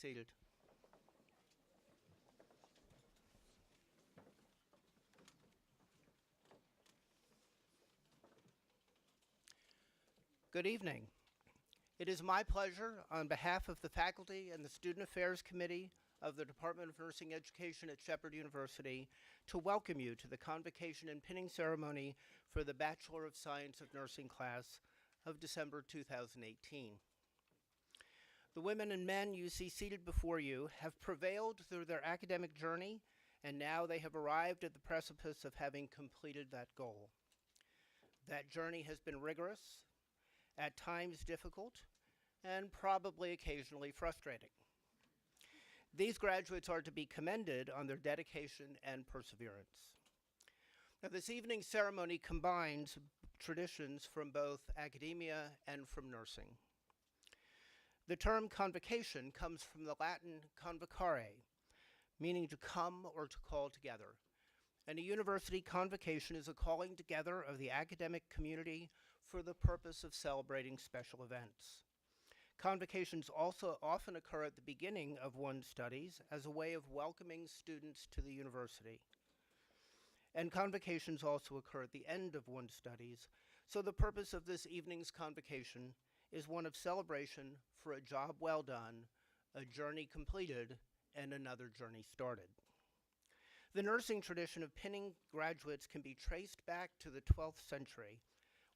seated. Good evening. It is my pleasure, on behalf of the faculty and the Student Affairs Committee of the Department of Nursing Education at Shepherd University, to welcome you to the Convocation and Pinning Ceremony for the Bachelor of Science of Nursing class of December 2018. The women and men you see seated before you have prevailed through their academic journey, and now they have arrived at the precipice of having completed that goal. That journey has been rigorous, at times difficult, and probably occasionally frustrating. These graduates are to be commended on their dedication and perseverance. Now, this evening's ceremony combines traditions from both academia and from nursing. The term convocation comes from the Latin convocare, meaning to come or to call together. And a university convocation is a calling together of the academic community for the purpose of celebrating special events. Convocations also often occur at the beginning of one's studies as a way of welcoming students to the university. And convocations also occur at the end of one's studies, so the purpose of this evening's convocation is one of celebration for a job well done, a journey completed, and another journey started. The nursing tradition of pinning graduates can be traced back to the 12th century,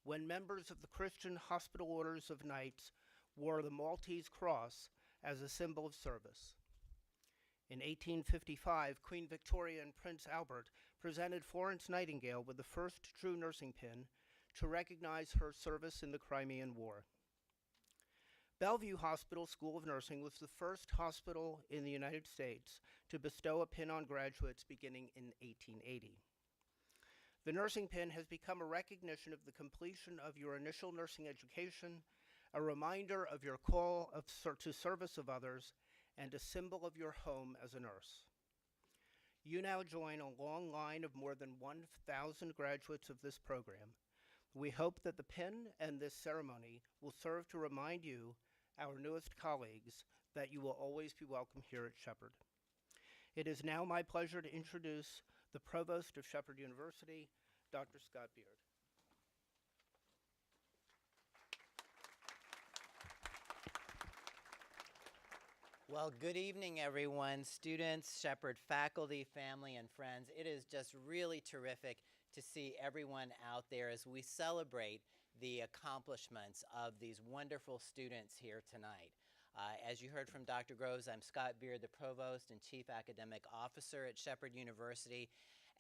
when members of the Christian Hospital Orders of Knights wore the Maltese cross as a symbol of service. In 1855, Queen Victoria and Prince Albert presented Florence Nightingale with the first true nursing pin to recognize her service in the Crimean War. Bellevue Hospital School of Nursing was the first hospital in the United States to bestow a pin on graduates beginning in 1880. The nursing pin has become a recognition of the completion of your initial nursing education, a reminder of your call to service of others, and a symbol of your home as a nurse. You now join a long line of more than 1,000 graduates of this program. We hope that the pin and this ceremony will serve to remind you, our newest colleagues, that you will always be welcome here at Shepherd. It is now my pleasure to introduce the Provost of Shepherd University, Dr. Scott Beard. Well, good evening, everyone, students, Shepherd faculty, family, and friends. It is just really terrific to see everyone out there as we celebrate the accomplishments of these wonderful students here tonight. As you heard from Dr. Groves, I'm Scott Beard, the Provost and Chief Academic Officer at Shepherd University.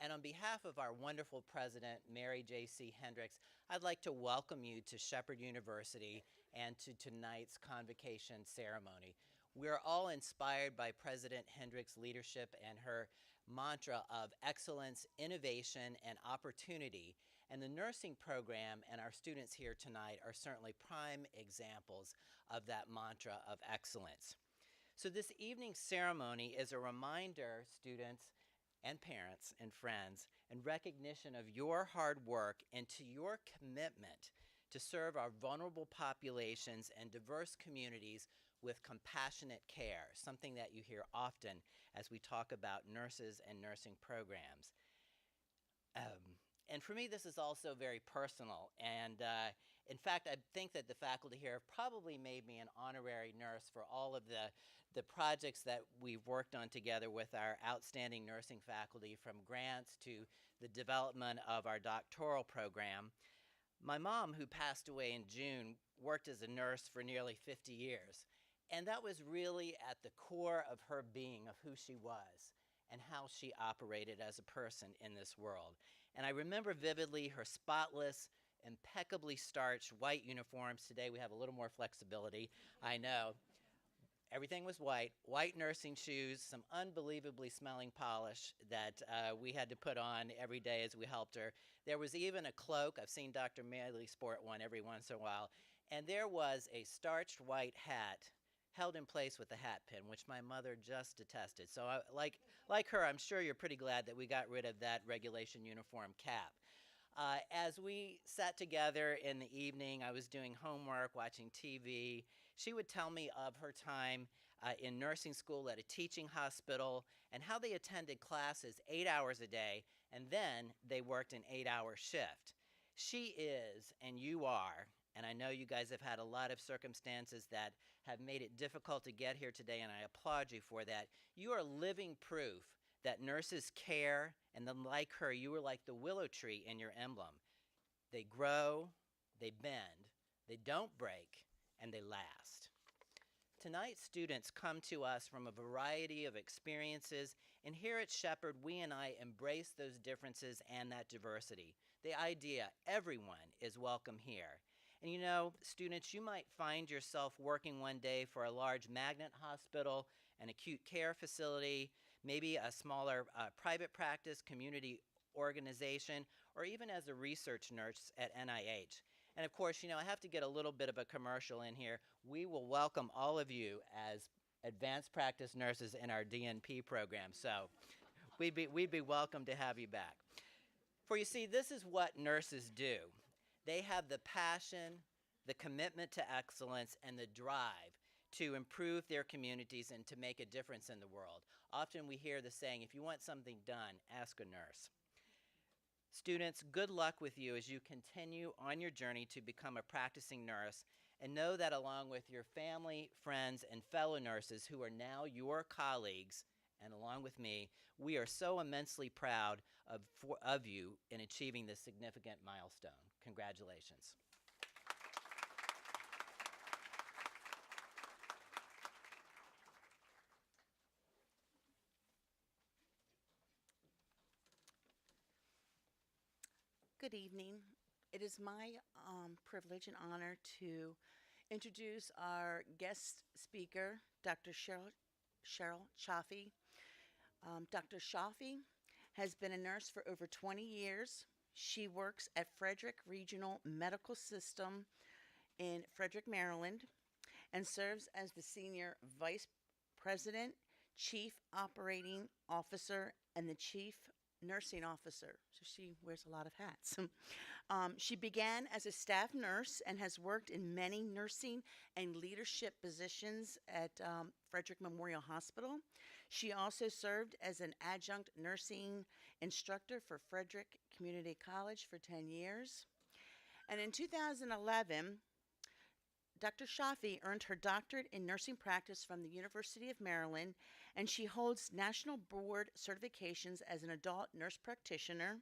And on behalf of our wonderful president, Mary J.C. Hendricks, I'd like to welcome you to Shepherd University and to tonight's convocation ceremony. We're all inspired by President Hendricks' leadership and her mantra of excellence, innovation, and opportunity. And the nursing program and our students here tonight are certainly prime examples of that mantra of excellence. So this evening's ceremony is a reminder, students and parents and friends, in recognition of your hard work and to your commitment to serve our vulnerable populations and diverse communities with compassionate care, something that you hear often as we talk about nurses and nursing programs. And for me, this is also very personal. And in fact, I think that the faculty here have probably made me an honorary nurse for all of the projects that we've worked on together with our outstanding nursing faculty, from grants to the development of our doctoral program. My mom, who passed away in June, worked as a nurse for nearly 50 years. And that was really at the core of her being, of who she was and how she operated as a person in this world. And I remember vividly her spotless, impeccably starched white uniforms. Today we have a little more flexibility, I know. Everything was white, white nursing shoes, some unbelievably smelling polish that we had to put on every day as we helped her. There was even a cloak. I've seen Dr. Maley sport one every once in a while. And there was a starched white hat held in place with a hat pin, which my mother just detested. So like her, I'm sure you're pretty glad that we got rid of that regulation uniform cap. As we sat together in the evening, I was doing homework, watching TV. She would tell me of her time in nursing school at a teaching hospital, and how they attended classes 8 hours a day, and then they worked an 8-hour shift. She is, and you are, and I know you guys have had a lot of circumstances that have made it difficult to get here today, and I applaud you for that. You are living proof that nurses care, and then like her, you are like the willow tree in your emblem. They grow, they bend, they don't break, and they last. Tonight, students come to us from a variety of experiences, and here at Shepherd, we and I embrace those differences and that diversity. The idea everyone is welcome here. And you know, students, you might find yourself working one day for a large magnet hospital, an acute care facility, maybe a smaller private practice, community organization, or even as a research nurse at NIH. And of course, you know, I have to get a little bit of a commercial in here. We will welcome all of you as advanced practice nurses in our DNP program. So we'd be welcome to have you back. For you see, this is what nurses do. They have the passion, the commitment to excellence, and the drive to improve their communities and to make a difference in the world. Often we hear the saying, if you want something done, ask a nurse. Students, good luck with you as you continue on your journey to become a practicing nurse, and know that along with your family, friends, and fellow nurses who are now your colleagues, and along with me, we are so immensely proud of you in achieving this significant milestone. Congratulations. Good evening. It is my privilege and honor to introduce our guest speaker, Dr. Cheryl Chaffee. Dr. Chaffee has been a nurse for over 20 years. She works at Frederick Regional Medical System in Frederick, Maryland, and serves as the Senior Vice President, Chief Operating Officer, and the Chief Nursing Officer. So she wears a lot of hats. She began as a staff nurse and has worked in many nursing and leadership positions at Frederick Memorial Hospital. She also served as an adjunct nursing instructor for Frederick Community College for 10 years. And in 2011, Dr. Chaffee earned her doctorate in nursing practice from the University of Maryland, and she holds national board certifications as an adult nurse practitioner,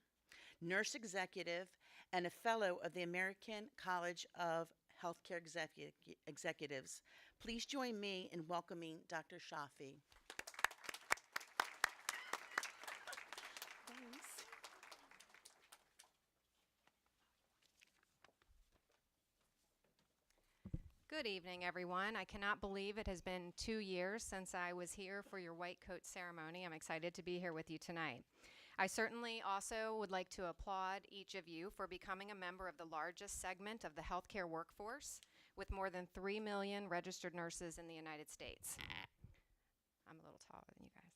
nurse executive, and a fellow of the American College of Healthcare Executives. Please join me in welcoming Dr. Chaffee. Good evening, everyone. I cannot believe it has been 2 years since I was here for your white coat ceremony. I'm excited to be here with you tonight. I certainly also would like to applaud each of you for becoming a member of the largest segment of the healthcare workforce, with more than 3 million registered nurses in the United States. I'm a little taller than you guys.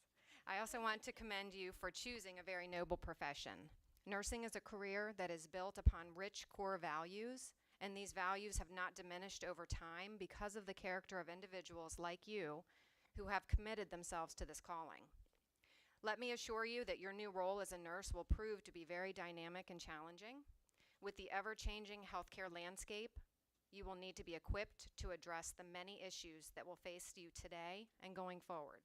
I also want to commend you for choosing a very noble profession. Nursing is a career that is built upon rich core values, and these values have not diminished over time because of the character of individuals like you who have committed themselves to this calling. Let me assure you that your new role as a nurse will prove to be very dynamic and challenging. With the ever-changing healthcare landscape, you will need to be equipped to address the many issues that will face you today and going forward.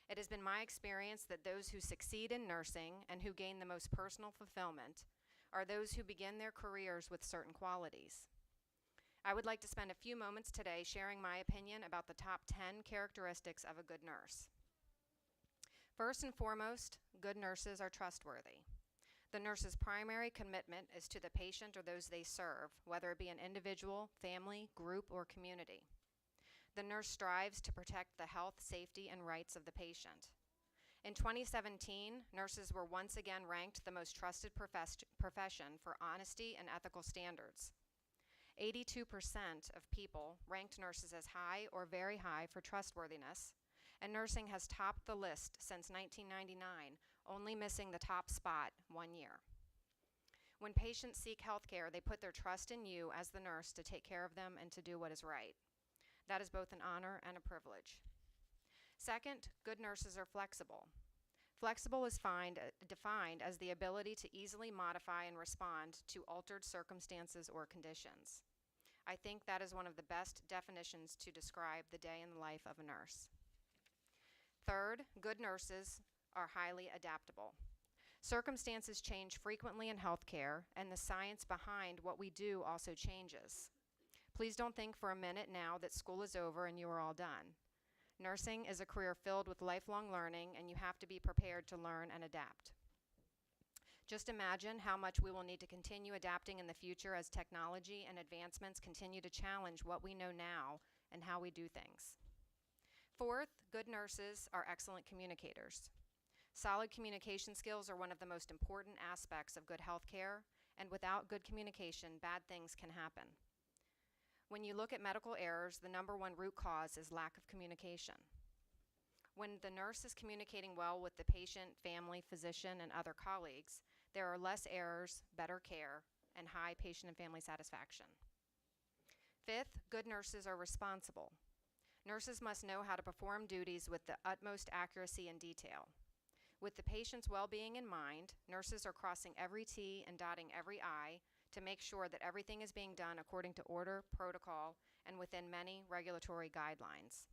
It has been my experience that those who succeed in nursing and who gain the most personal fulfillment are those who begin their careers with certain qualities. I would like to spend a few moments today sharing my opinion about the top 10 characteristics of a good nurse. First and foremost, good nurses are trustworthy. The nurse's primary commitment is to the patient or those they serve, whether it be an individual, family, group, or community. The nurse strives to protect the health, safety, and rights of the patient. In 2017, nurses were once again ranked the most trusted profession for honesty and ethical standards. 82% of people ranked nurses as high or very high for trustworthiness, and nursing has topped the list since 1999, only missing the top spot 1 year. When patients seek health care, they put their trust in you as the nurse to take care of them and to do what is right. That is both an honor and a privilege. Second, good nurses are flexible. Flexible is defined as the ability to easily modify and respond to altered circumstances or conditions. I think that is one of the best definitions to describe the day in the life of a nurse. Third, good nurses are highly adaptable. Circumstances change frequently in healthcare, and the science behind what we do also changes. Please don't think for a minute now that school is over and you are all done. Nursing is a career filled with lifelong learning, and you have to be prepared to learn and adapt. Just imagine how much we will need to continue adapting in the future as technology and advancements continue to challenge what we know now and how we do things. Fourth, good nurses are excellent communicators. Solid communication skills are one of the most important aspects of good healthcare, and without good communication, bad things can happen. When you look at medical errors, the number one root cause is lack of communication. When the nurse is communicating well with the patient, family, physician, and other colleagues, there are less errors, better care, and high patient and family satisfaction. Fifth, good nurses are responsible. Nurses must know how to perform duties with the utmost accuracy and detail. With the patient's well-being in mind, nurses are crossing every T and dotting every I to make sure that everything is being done according to order, protocol, and within many regulatory guidelines.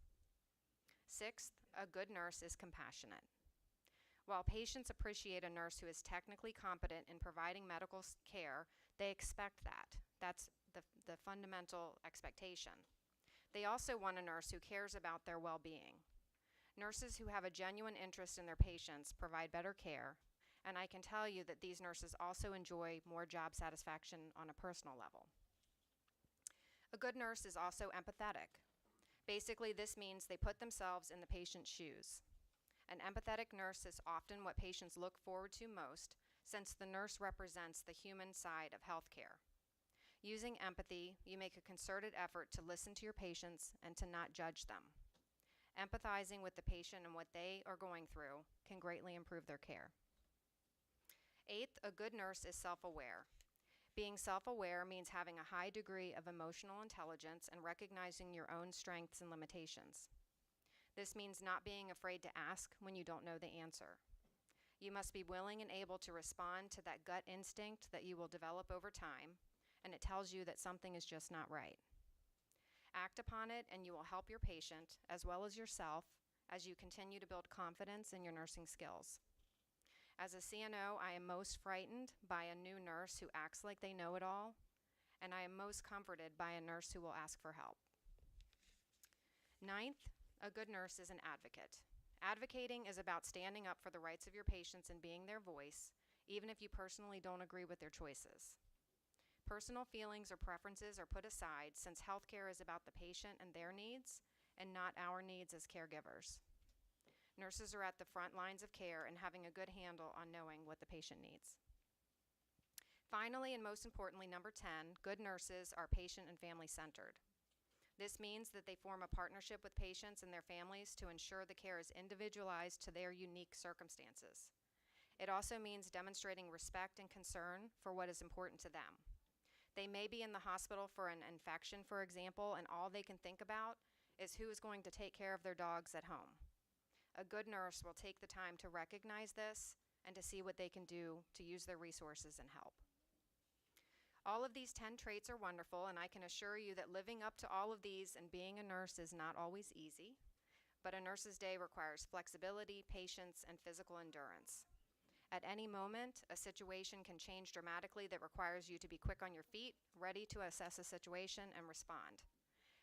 Sixth, a good nurse is compassionate. While patients appreciate a nurse who is technically competent in providing medical care, they expect that. That's the fundamental expectation. They also want a nurse who cares about their well-being. Nurses who have a genuine interest in their patients provide better care, and I can tell you that these nurses also enjoy more job satisfaction on a personal level. A good nurse is also empathetic. Basically, this means they put themselves in the patient's shoes. An empathetic nurse is often what patients look forward to most, since the nurse represents the human side of healthcare. Using empathy, you make a concerted effort to listen to your patients and to not judge them. Empathizing with the patient and what they are going through can greatly improve their care. Eighth, a good nurse is self-aware. Being self-aware means having a high degree of emotional intelligence and recognizing your own strengths and limitations. This means not being afraid to ask when you don't know the answer. You must be willing and able to respond to that gut instinct that you will develop over time, and it tells you that something is just not right. Act upon it, and you will help your patient, as well as yourself, as you continue to build confidence in your nursing skills. As a CNO, I am most frightened by a new nurse who acts like they know it all, and I am most comforted by a nurse who will ask for help. Ninth, a good nurse is an advocate. Advocating is about standing up for the rights of your patients and being their voice, even if you personally don't agree with their choices. Personal feelings or preferences are put aside, since healthcare is about the patient and their needs, and not our needs as caregivers. Nurses are at the front lines of care and having a good handle on knowing what the patient needs. Finally, and most importantly, number 10, good nurses are patient and family centered. This means that they form a partnership with patients and their families to ensure the care is individualized to their unique circumstances. It also means demonstrating respect and concern for what is important to them. They may be in the hospital for an infection, for example, and all they can think about is who is going to take care of their dogs at home. A good nurse will take the time to recognize this and to see what they can do to use their resources and help. All of these 10 traits are wonderful, and I can assure you that living up to all of these and being a nurse is not always easy, but a nurse's day requires flexibility, patience, and physical endurance. At any moment, a situation can change dramatically that requires you to be quick on your feet, ready to assess a situation and respond.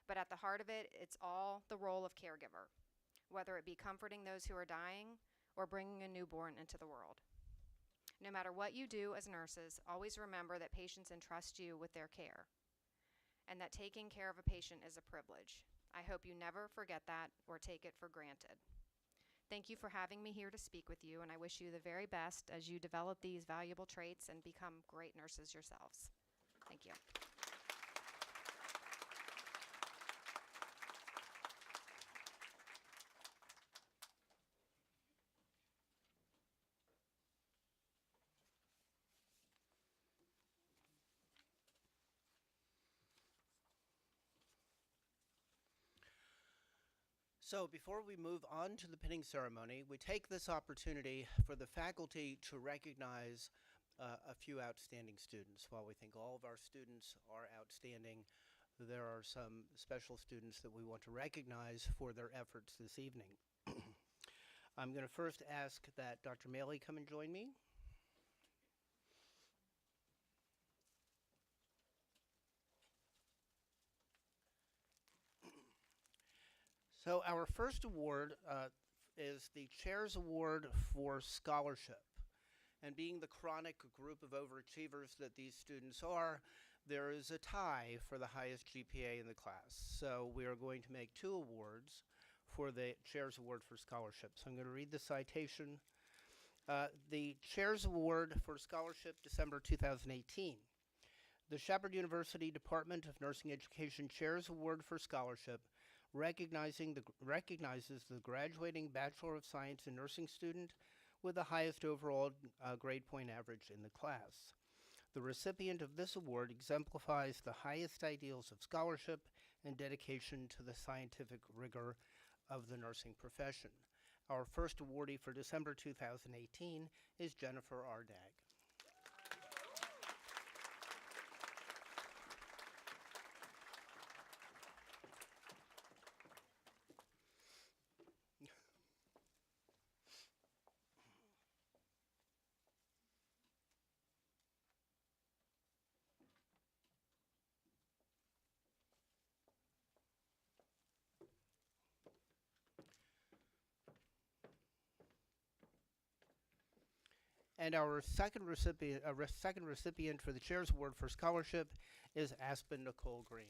But at the heart of it, it's all the role of caregiver, whether it be comforting those who are dying or bringing a newborn into the world. No matter what you do as nurses, always remember that patients entrust you with their care, and that taking care of a patient is a privilege. I hope you never forget that or take it for granted. Thank you for having me here to speak with you, and I wish you the very best as you develop these valuable traits and become great nurses yourselves. Thank you. So before we move on to the pinning ceremony, we take this opportunity for the faculty to recognize a few outstanding students. While we think all of our students are outstanding, there are some special students that we want to recognize for their efforts this evening. I'm going to first ask that Dr. Maley come and join me. So our first award is the Chair's Award for Scholarship. And being the chronic group of overachievers that these students are, there is a tie for the highest GPA in the class. So we are going to make 2 awards for the Chair's Award for Scholarship. So I'm going to read the citation. The Chair's Award for Scholarship, December 2018. The Shepherd University Department of Nursing Education Chair's Award for Scholarship recognizes the graduating Bachelor of Science in Nursing student with the highest overall grade point average in the class. The recipient of this award exemplifies the highest ideals of scholarship and dedication to the scientific rigor of the nursing profession. Our first awardee for December 2018 is Jennifer Ardag. And our second recipient for the Chair's Award for Scholarship is Aspen Nicole Green.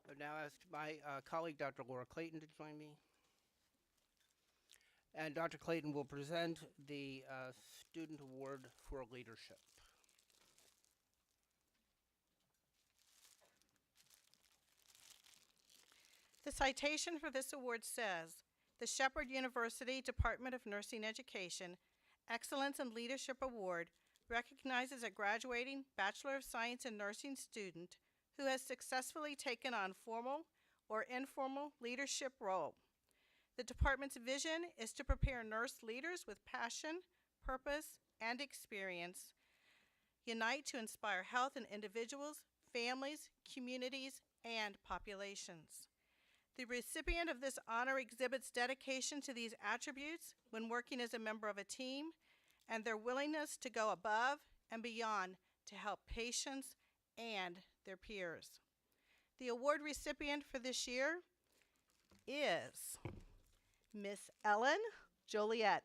I've now asked my colleague, Dr. Laura Clayton, to join me. And Dr. Clayton will present the Student Award for Leadership. The citation for this award says, the Shepherd University Department of Nursing Education Excellence in Leadership Award recognizes a graduating Bachelor of Science in Nursing student who has successfully taken on formal or informal leadership role. The department's vision is to prepare nurse leaders with passion, purpose, and experience, unite to inspire health in individuals, families, communities, and populations. The recipient of this honor exhibits dedication to these attributes when working as a member of a team and their willingness to go above and beyond to help patients and their peers. The award recipient for this year is Miss Ellen Joliet.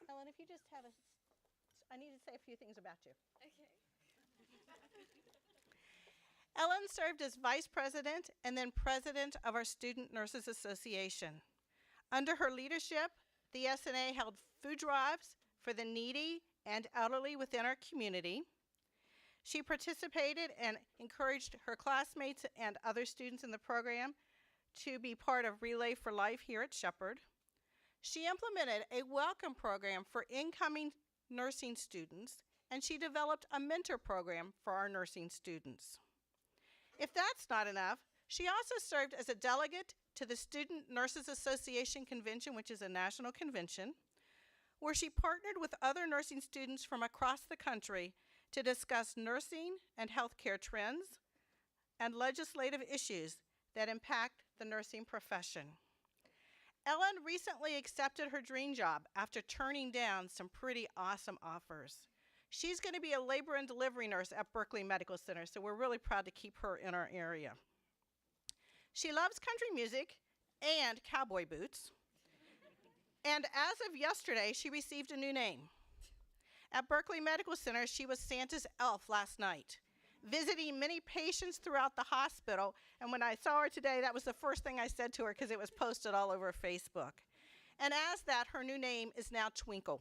Ellen, if you just have I need to say a few things about you. Okay. Ellen served as vice president and then president of our Student Nurses Association. Under her leadership, the SNA held food drives for the needy and elderly within our community. She participated and encouraged her classmates and other students in the program to be part of Relay for Life here at Shepherd. She implemented a welcome program for incoming nursing students, and she developed a mentor program for our nursing students. If that's not enough, she also served as a delegate to the Student Nurses Association Convention, which is a national convention, where she partnered with other nursing students from across the country to discuss nursing and healthcare trends and legislative issues that impact the nursing profession. Ellen recently accepted her dream job after turning down some pretty awesome offers. She's going to be a labor and delivery nurse at Berkeley Medical Center, so we're really proud to keep her in our area. She loves country music and cowboy boots. And as of yesterday, she received a new name. At Berkeley Medical Center, she was Santa's elf last night. visiting many patients throughout the hospital. And when I saw her today, that was the first thing I said to her because it was posted all over Facebook. And as that, her new name is now Twinkle.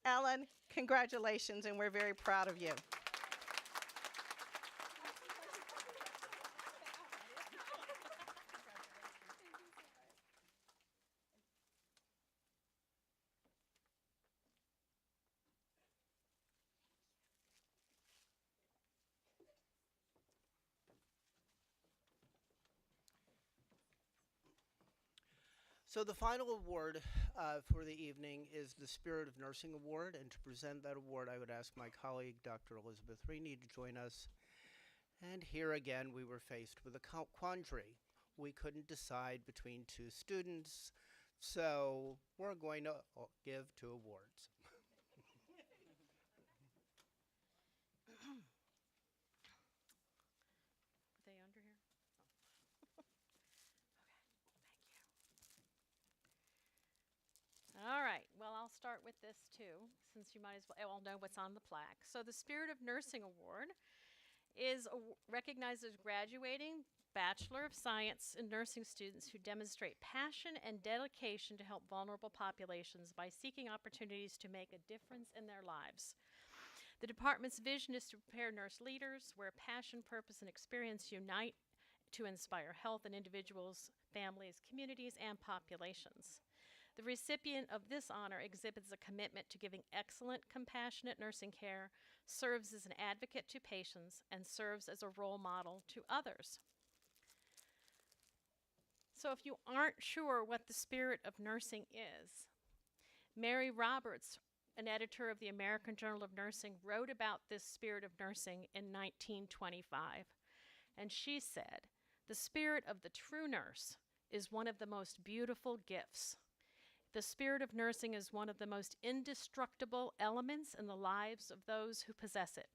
Ellen, congratulations, and we're very proud of you. So the final award for the evening is the Spirit of Nursing Award, and to present that award, I would ask my colleague, Dr. Elizabeth Reaney, to join us. And here again, we were faced with a quandary. We couldn't decide between two students, so we're going to give two awards. Are they under here? Oh. Okay, thank you. All right, well, I'll start with this too, since you might as well all know what's on the plaque. So the Spirit of Nursing Award recognizes graduating Bachelor of Science in Nursing students who demonstrate passion and dedication to help vulnerable populations by seeking opportunities to make a difference in their lives. The department's vision is to prepare nurse leaders where passion, purpose, and experience unite to inspire health in individuals, families, communities, and populations. The recipient of this honor exhibits a commitment to giving excellent, compassionate nursing care, serves as an advocate to patients, and serves as a role model to others. So if you aren't sure what the Spirit of Nursing is, Mary Roberts, an editor of the American Journal of Nursing, wrote about this Spirit of Nursing in 1925. And she said, "The spirit of the true nurse is one of the most beautiful gifts. The spirit of nursing is one of the most indestructible elements in the lives of those who possess it.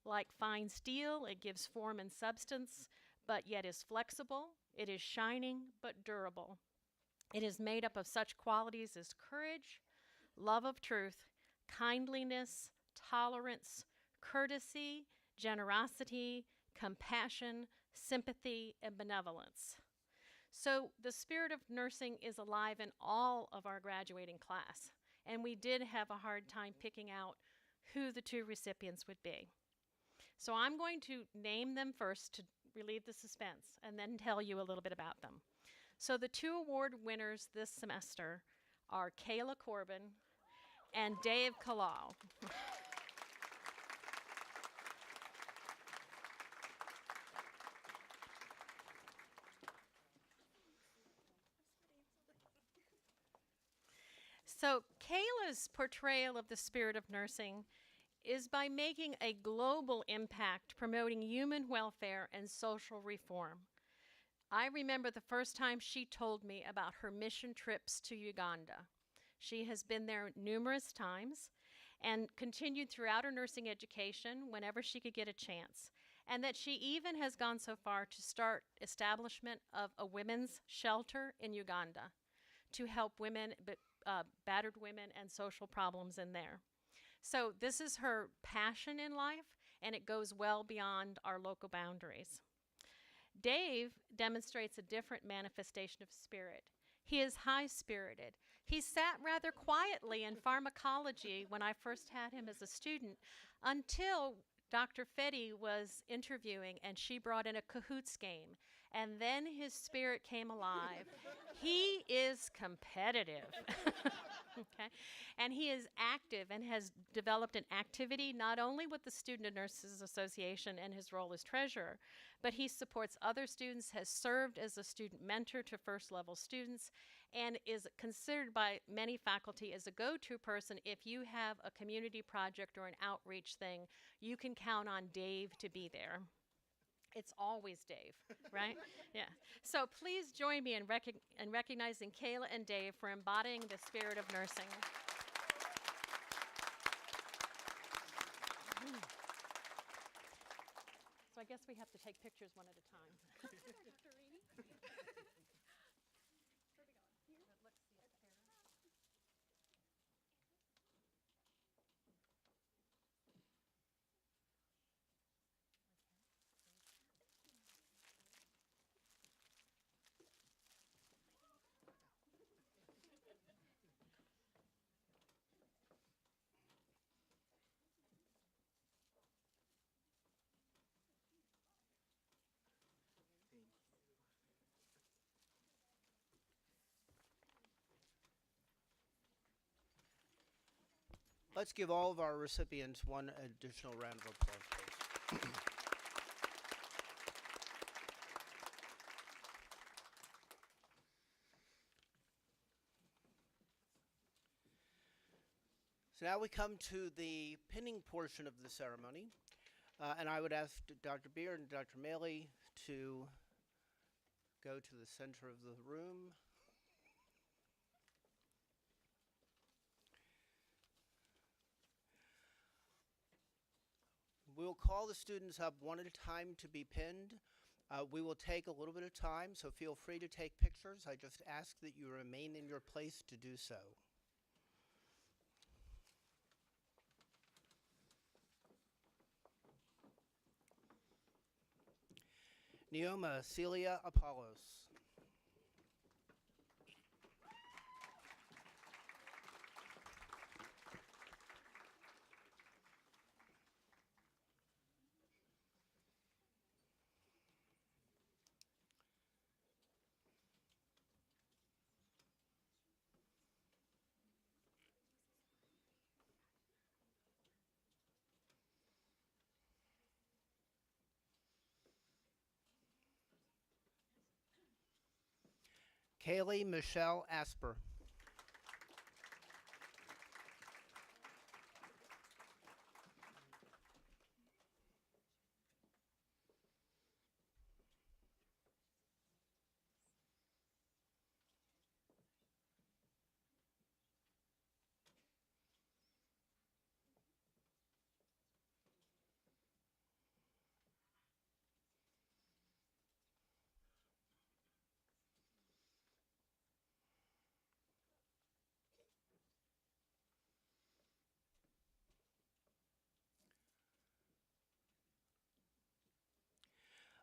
Like fine steel, it gives form and substance, but yet is flexible. It is shining, but durable. It is made up of such qualities as courage, love of truth, kindliness, tolerance, courtesy, generosity, compassion, sympathy, and benevolence." So the spirit of nursing is alive in all of our graduating class, and we did have a hard time picking out who the two recipients would be. So I'm going to name them first to relieve the suspense and then tell you a little bit about them. So the two award winners this semester are Kayla Corbin and Dave Kalal. So Kayla's portrayal of the spirit of nursing is by making a global impact promoting human welfare and social reform. I remember the first time she told me about her mission trips to Uganda. She has been there numerous times and continued throughout her nursing education whenever she could get a chance, and that she even has gone so far to start establishment of a women's shelter in Uganda to help women, battered women and social problems in there. So this is her passion in life, and it goes well beyond our local boundaries. Dave demonstrates a different manifestation of spirit. He is high-spirited. He sat rather quietly in pharmacology when I first had him as a student until Dr. Fetty was interviewing and she brought in a cahoots game. And then his spirit came alive. He is competitive. Okay? And he is active and has developed an activity not only with the Student and Nurses Association and his role as treasurer, but he supports other students, has served as a student mentor to first-level students, and is considered by many faculty as a go-to person. If you have a community project or an outreach thing, you can count on Dave to be there. It's always Dave, right? Yeah. So please join me in recognizing Kayla and Dave for embodying the spirit of nursing. So I guess we have to take pictures one at a time. Let's give all of our recipients one additional round of applause, please. So now we come to the pinning portion of the ceremony, and I would ask Dr. Beard and Dr. Maley to go to the center of the room. We'll call the students up one at a time to be pinned. We will take a little bit of time, so feel free to take pictures. I just ask that you remain in your place to do so. Neoma Celia Apollos. Kaylee Michelle Asper.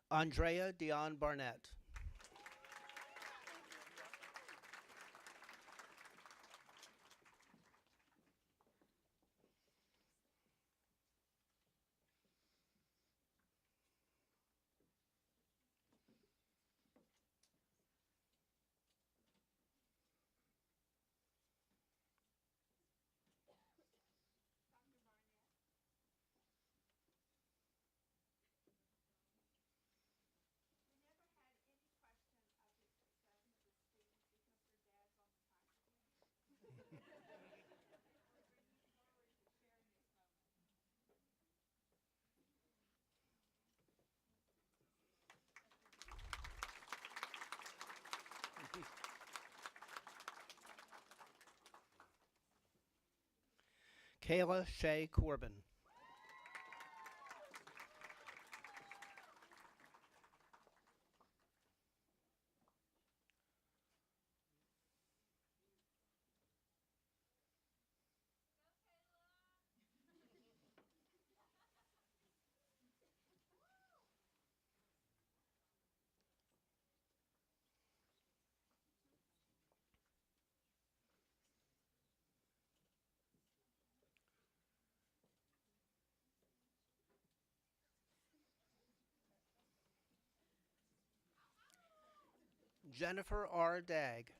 Andrea Dion Barnett. Kayla Shea Corbin. Jennifer R. Dagg.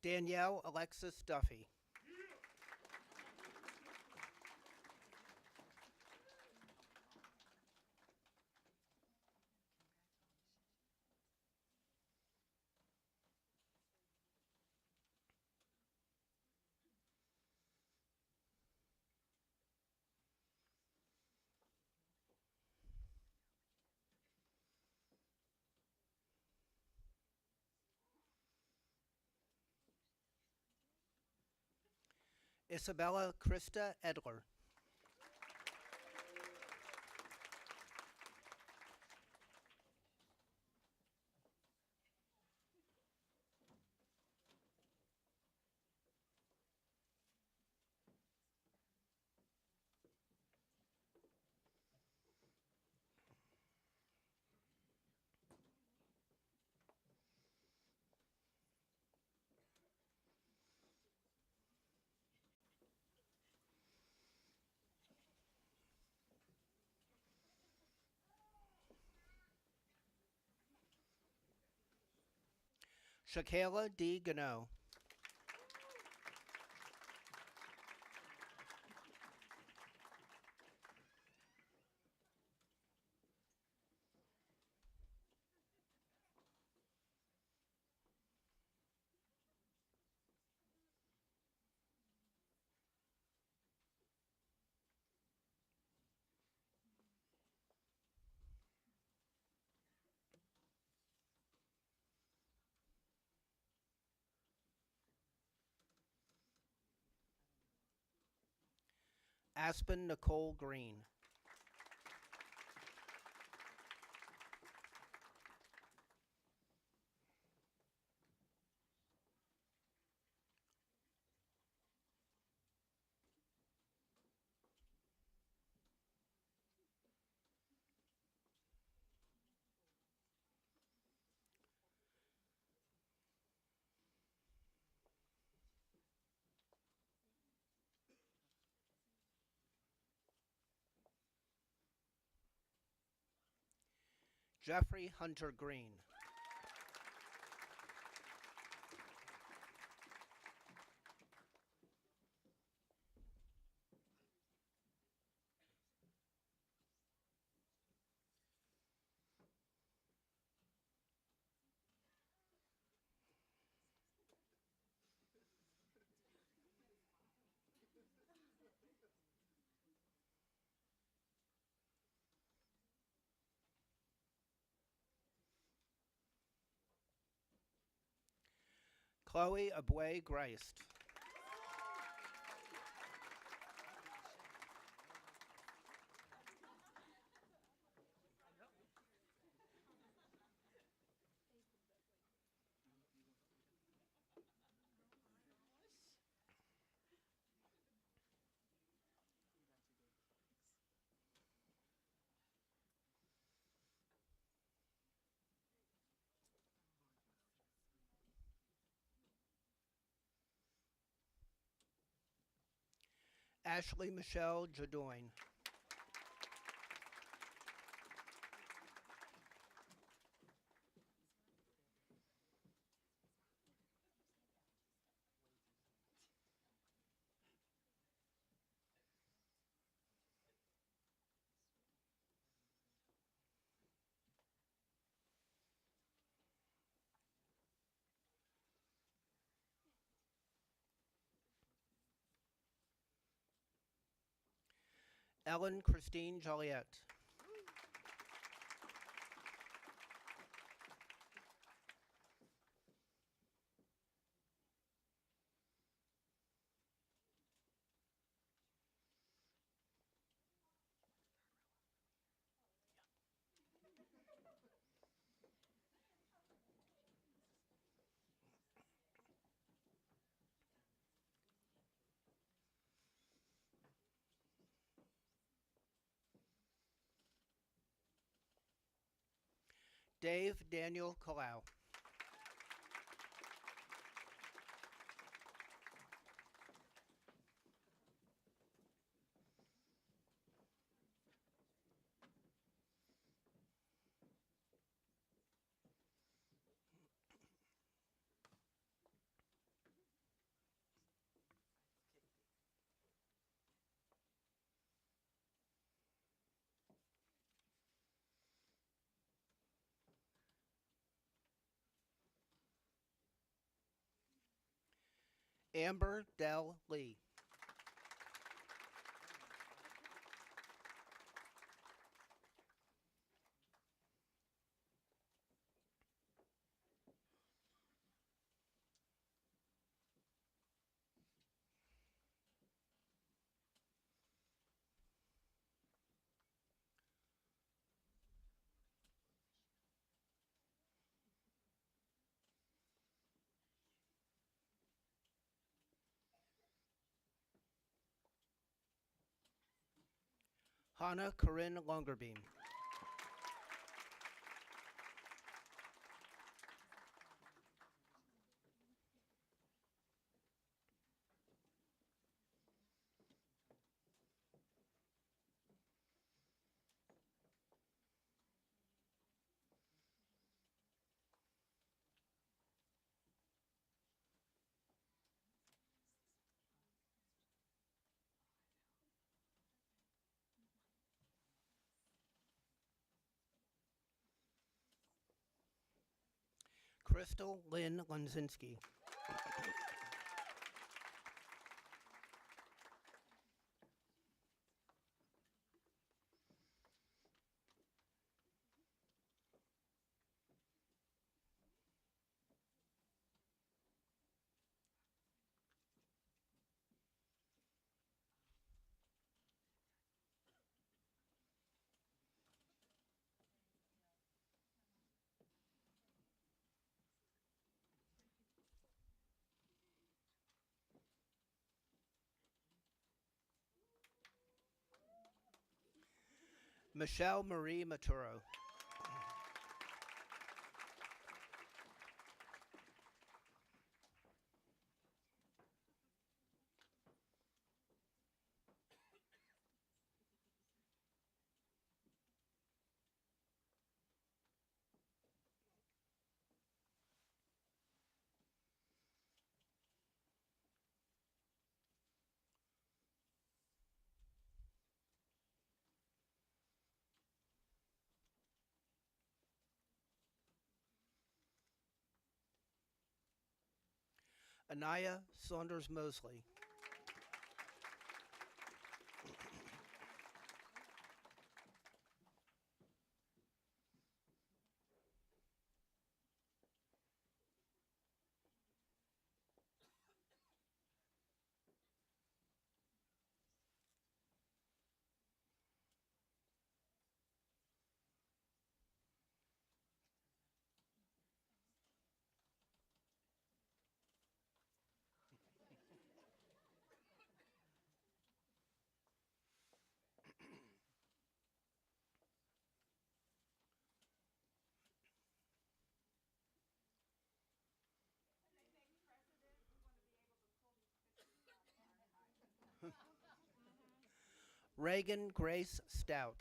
Danielle Alexis Duffy. Isabella Krista Edler. Shakayla D. Gano. Aspen Nicole Green. Jeffrey Hunter Green. Chloe Abue Grist. Ashley Michelle Jadoin. Ellen Christine Joliet. Dave Daniel Kalau. Amber Dell Lee. Hannah Corinne Longerbeam. Crystal Lynn Lunzinski. Michelle Marie Maturo. Anaya Saunders Mosley. Reagan Grace Stout.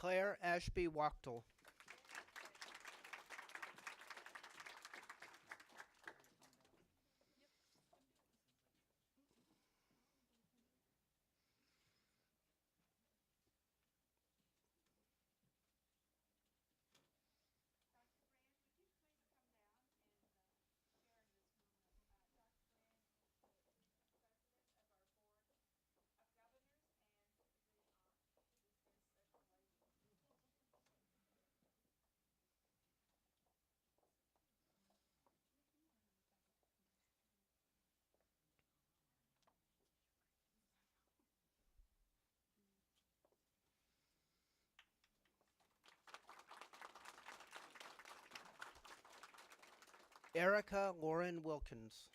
Claire Ashby Wachtel. Erica Lauren Wilkins.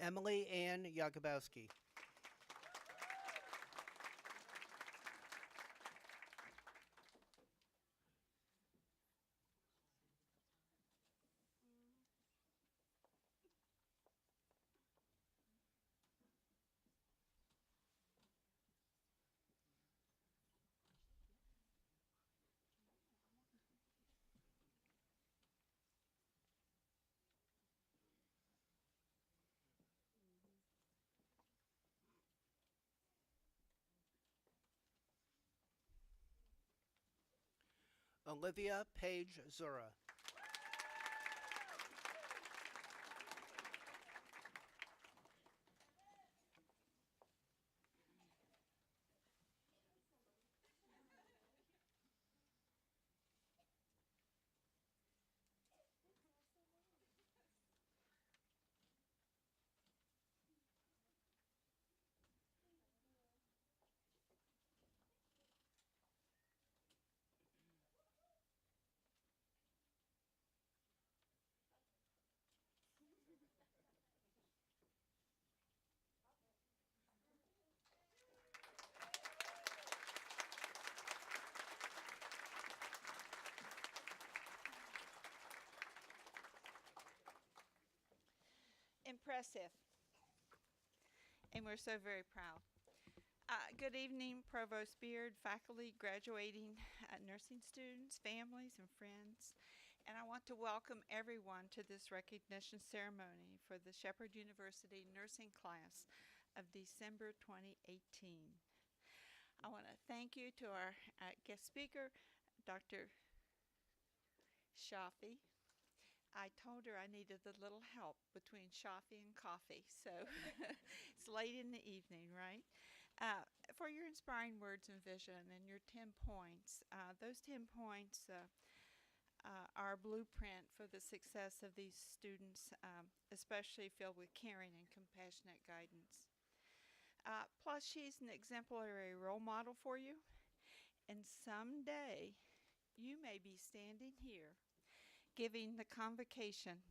Emily Ann Jakubowski. Olivia Page Zura. Impressive. And we're so very proud. Good evening, Provost Beard, faculty, graduating nursing students, families, and friends. And I want to welcome everyone to this recognition ceremony for the Shepherd University nursing class of December 2018. I want to thank you to our guest speaker, Dr. Shafi. I told her I needed a little help between Shafi and coffee, so it's late in the evening, right? For your inspiring words and vision and your 10 points. Those 10 points are a blueprint for the success of these students, especially filled with caring and compassionate guidance. Plus, she's an exemplary role model for you, and someday you may be standing here giving the convocation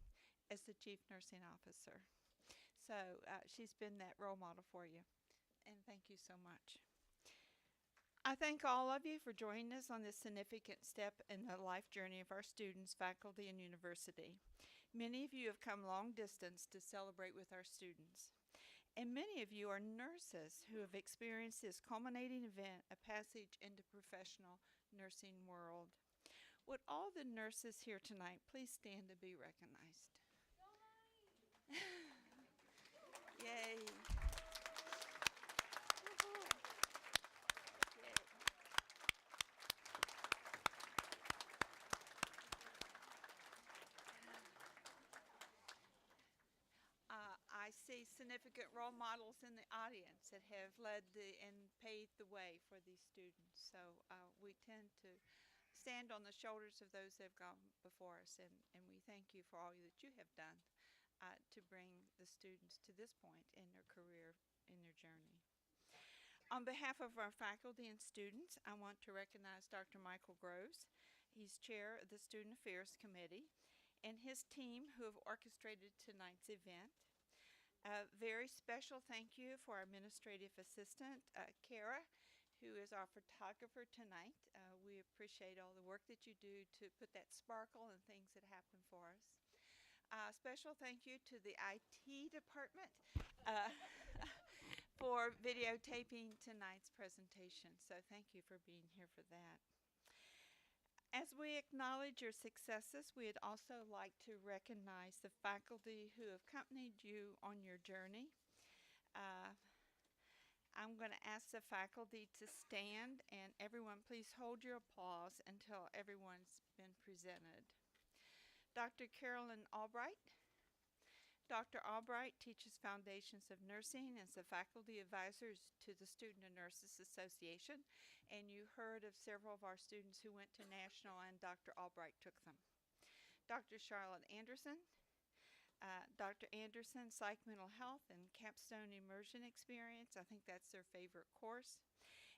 as the chief nursing officer. So she's been that role model for you, and thank you so much. I thank all of you for joining us on this significant step in the life journey of our students, faculty, and university. Many of you have come long distance to celebrate with our students. And many of you are nurses who have experienced this culminating event, a passage into professional nursing world. Would all the nurses here tonight please stand to be recognized? Yay. Woohoo. Yay. I see significant role models in the audience that have led and paved the way for these students. So we tend to stand on the shoulders of those that have gone before us, and we thank you for all that you have done to bring the students to this point in their career, in their journey. On behalf of our faculty and students, I want to recognize Dr. Michael Groves. He's chair of the Student Affairs Committee, and his team who have orchestrated tonight's event. A very special thank you for our administrative assistant, Kara, who is our photographer tonight. We appreciate all the work that you do to put that sparkle and things that happen for us. Special thank you to the IT department for videotaping tonight's presentation. So thank you for being here for that. As we acknowledge your successes, we'd also like to recognize the faculty who have accompanied you on your journey. I'm going to ask the faculty to stand, and everyone please hold your applause until everyone's been presented. Dr. Carolyn Albright. Dr. Albright teaches Foundations of Nursing and is a faculty advisor to the Student and Nurses Association, and you heard of several of our students who went to national, and Dr. Albright took them. Dr. Charlotte Anderson. Dr. Anderson, Psych Mental Health and Capstone Immersion Experience. I think that's their favorite course.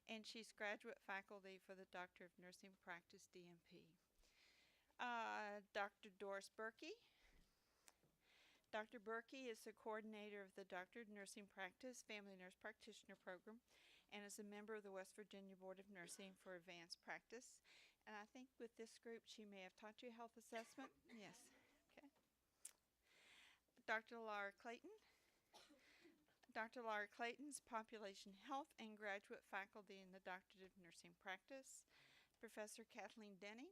And she's graduate faculty for the Doctor of Nursing Practice, DNP. Dr. Doris Berkey. Dr. Berkey is the coordinator of the Doctor of Nursing Practice Family Nurse Practitioner Program and is a member of the West Virginia Board of Nursing for Advanced Practice. And I think with this group, she may have taught you health assessment. Yes. Okay. Dr. Laura Clayton. Dr. Laura Clayton's Population Health and graduate faculty in the Doctorate of Nursing Practice. Professor Kathleen Denning.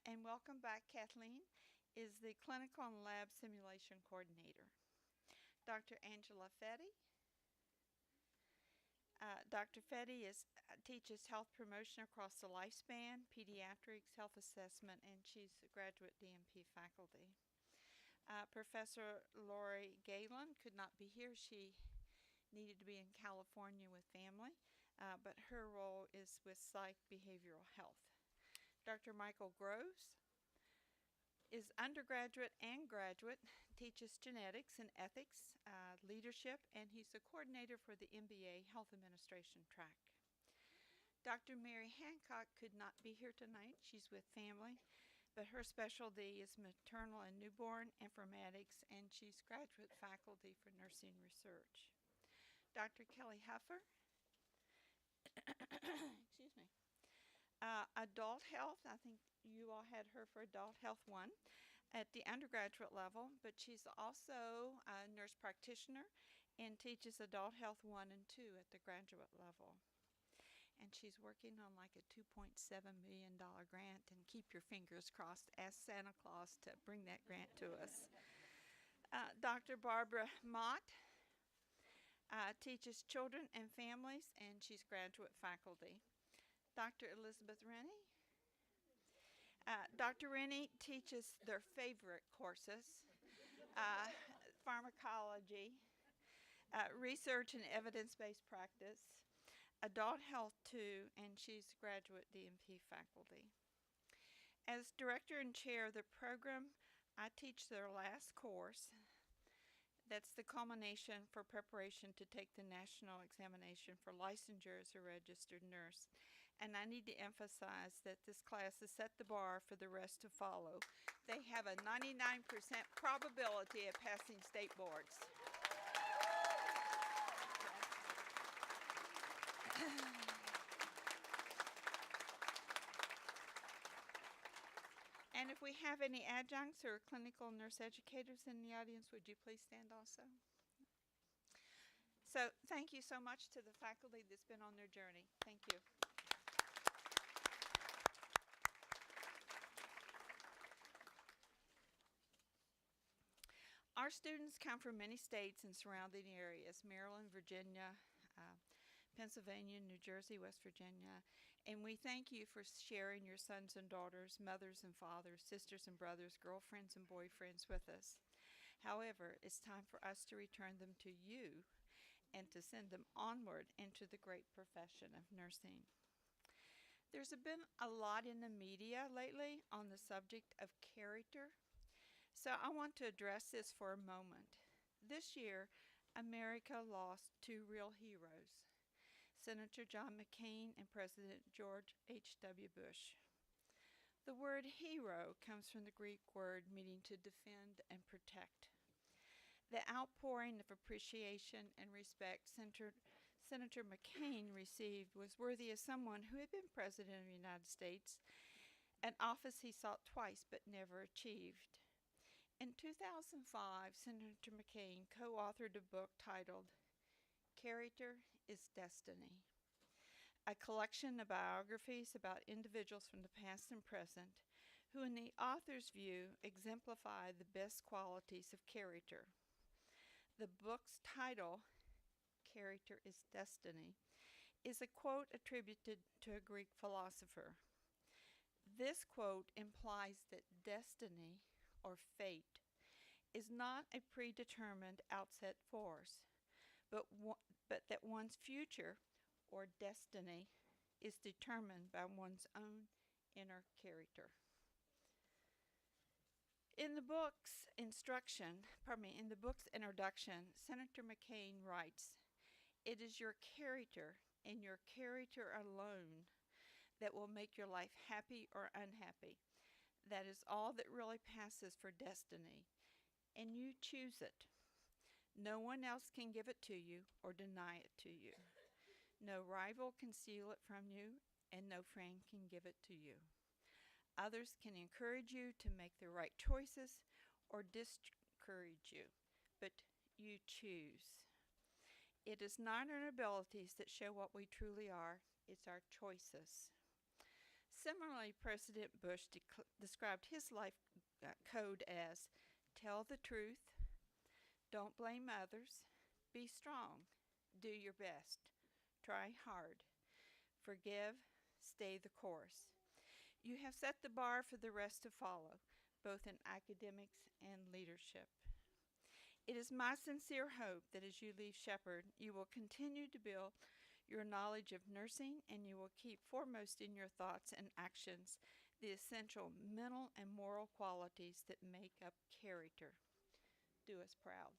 And welcome back, Kathleen, is the Clinical and Lab Simulation Coordinator. Dr. Angela Fetty. Dr. Fetty teaches health promotion across the lifespan, pediatrics, health assessment, and she's a graduate DMP faculty. Professor Lori Galen could not be here. She needed to be in California with family, but her role is with psych behavioral health. Dr. Michael Groves is undergraduate and graduate, teaches genetics and ethics, leadership, and he's the coordinator for the MBA Health Administration track. Dr. Mary Hancock could not be here tonight. She's with family, but her specialty is maternal and newborn informatics, and she's graduate faculty for nursing research. Dr. Kelly Huffer, excuse me, adult health. I think you all had her for Adult Health 1 at the undergraduate level, but she's also a nurse practitioner and teaches Adult Health 1 and 2 at the graduate level. And she's working on like a $2.7 million grant, and keep your fingers crossed. Ask Santa Claus to bring that grant to us. Dr. Barbara Mott teaches children and families, and she's graduate faculty. Dr. Elizabeth Rennie. Dr. Rennie teaches their favorite courses, pharmacology, research and evidence-based practice, Adult Health 2, and she's graduate DMP faculty. As director and chair of the program, I teach their last course. That's the culmination for preparation to take the national examination for licensure as a registered nurse. And I need to emphasize that this class has set the bar for the rest to follow. They have a 99% probability of passing state boards. And if we have any adjuncts or clinical nurse educators in the audience, would you please stand also? So thank you so much to the faculty that's been on their journey. Thank you. Our students come from many states and surrounding areas: Maryland, Virginia, Pennsylvania, New Jersey, West Virginia. And we thank you for sharing your sons and daughters, mothers and fathers, sisters and brothers, girlfriends and boyfriends with us. However, it's time for us to return them to you and to send them onward into the great profession of nursing. There's been a lot in the media lately on the subject of character, so I want to address this for a moment. This year, America lost two real heroes: Senator John McCain and President George H.W. Bush. The word hero comes from the Greek word meaning to defend and protect. The outpouring of appreciation and respect Senator McCain received was worthy of someone who had been President of the United States, an office he sought twice but never achieved. In 2005, Senator McCain co-authored a book titled Character is Destiny, a collection of biographies about individuals from the past and present who, in the author's view, exemplify the best qualities of character. The book's title, Character is Destiny, is a quote attributed to a Greek philosopher. This quote implies that destiny, or fate, is not a predetermined outset force, but that one's future, or destiny, is determined by one's own inner character. In the book's introduction, Senator McCain writes, "It is your character and your character alone that will make your life happy or unhappy. That is all that really passes for destiny, and you choose it. No one else can give it to you or deny it to you. No rival can steal it from you, and no friend can give it to you. Others can encourage you to make the right choices or discourage you, but you choose. It is not our abilities that show what we truly are, it's our choices." Similarly, President Bush described his life code as tell the truth, don't blame others, be strong, do your best, try hard. Forgive, stay the course. You have set the bar for the rest to follow, both in academics and leadership. It is my sincere hope that as you leave Shepherd, you will continue to build your knowledge of nursing and you will keep foremost in your thoughts and actions the essential mental and moral qualities that make up character. Do us proud.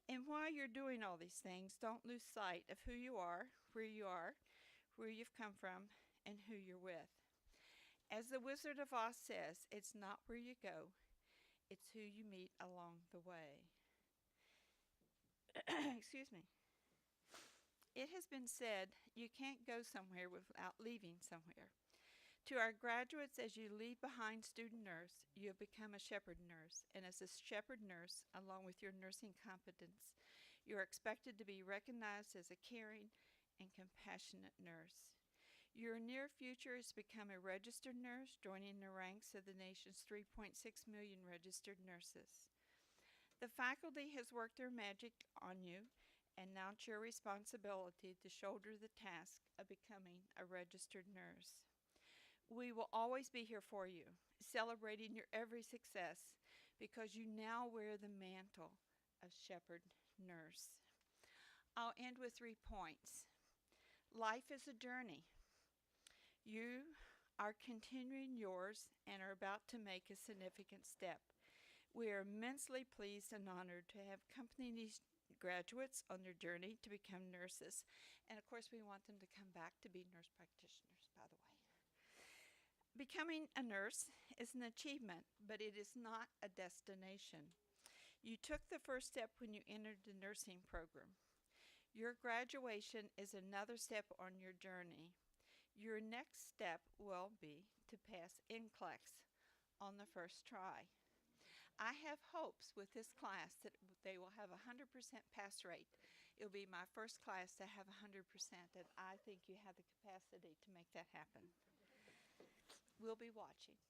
And while you're doing all these things, don't lose sight of who you are, where you've come from, and who you're with. As the Wizard of Oz says, it's not where you go, it's who you meet along the way. Excuse me. It has been said you can't go somewhere without leaving somewhere. To our graduates, as you leave behind student nurse, you have become a shepherd nurse, and as a shepherd nurse, along with your nursing competence, you are expected to be recognized as a caring and compassionate nurse. Your near future is to become a registered nurse, joining the ranks of the nation's 3.6 million registered nurses. The faculty has worked their magic on you, and now it's your responsibility to shoulder the task of becoming a registered nurse. We will always be here for you, celebrating your every success, because you now wear the mantle of shepherd nurse. I'll end with 3 points. Life is a journey. You are continuing yours and are about to make a significant step. We are immensely pleased and honored to have accompanied these graduates on their journey to become nurses. And of course, we want them to come back to be nurse practitioners, by the way. Becoming a nurse is an achievement, but it is not a destination. You took the first step when you entered the nursing program. Your graduation is another step on your journey. Your next step will be to pass NCLEX on the first try. I have hopes with this class that they will have a 100% pass rate. It will be my first class to have 100%, and I think you have the capacity to make that happen. We'll be watching.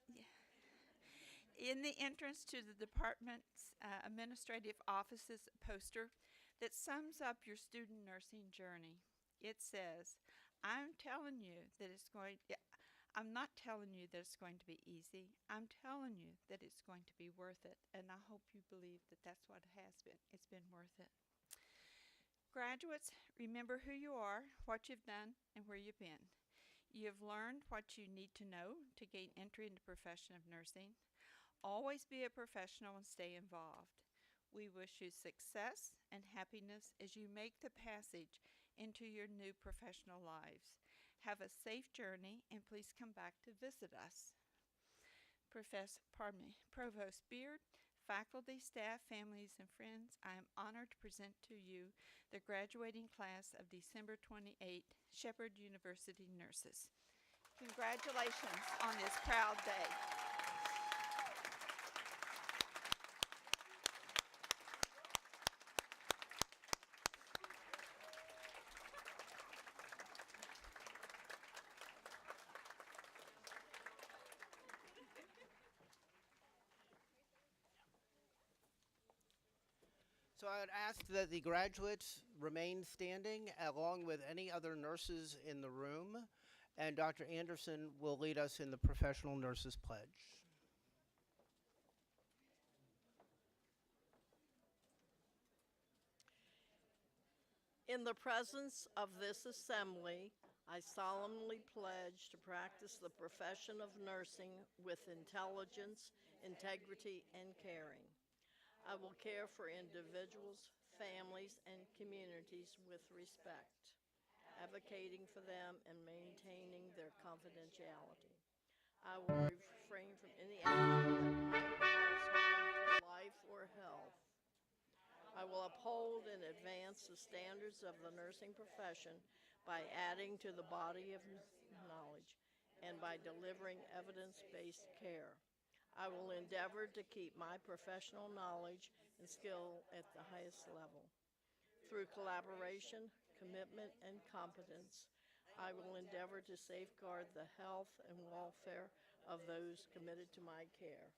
Yeah. In the entrance to the department's administrative office's poster that sums up your student nursing journey, it says, I'm not telling you that it's going to be easy. I'm telling you that it's going to be worth it, and I hope you believe that that's what it has been. It's been worth it. Graduates, remember who you are, what you've done, and where you've been. You have learned what you need to know to gain entry into the profession of nursing. Always be a professional and stay involved. We wish you success and happiness as you make the passage into your new professional lives. Have a safe journey, and please come back to visit us. Provost Beard, faculty, staff, families, and friends, I am honored to present to you the graduating class of December 28 Shepherd University nurses. Congratulations on this proud day. So I would ask that the graduates remain standing along with any other nurses in the room, and Dr. Anderson will lead us in the Professional Nurses Pledge. In the presence of this assembly, I solemnly pledge to practice the profession of nursing with intelligence, integrity, and caring. I will care for individuals, families, and communities with respect, advocating for them and maintaining their confidentiality. I will refrain from any action that might cause harm to life or health. I will uphold and advance the standards of the nursing profession by adding to the body of knowledge and by delivering evidence-based care. I will endeavor to keep my professional knowledge and skill at the highest level. Through collaboration, commitment, and competence, I will endeavor to safeguard the health and welfare of those committed to my care.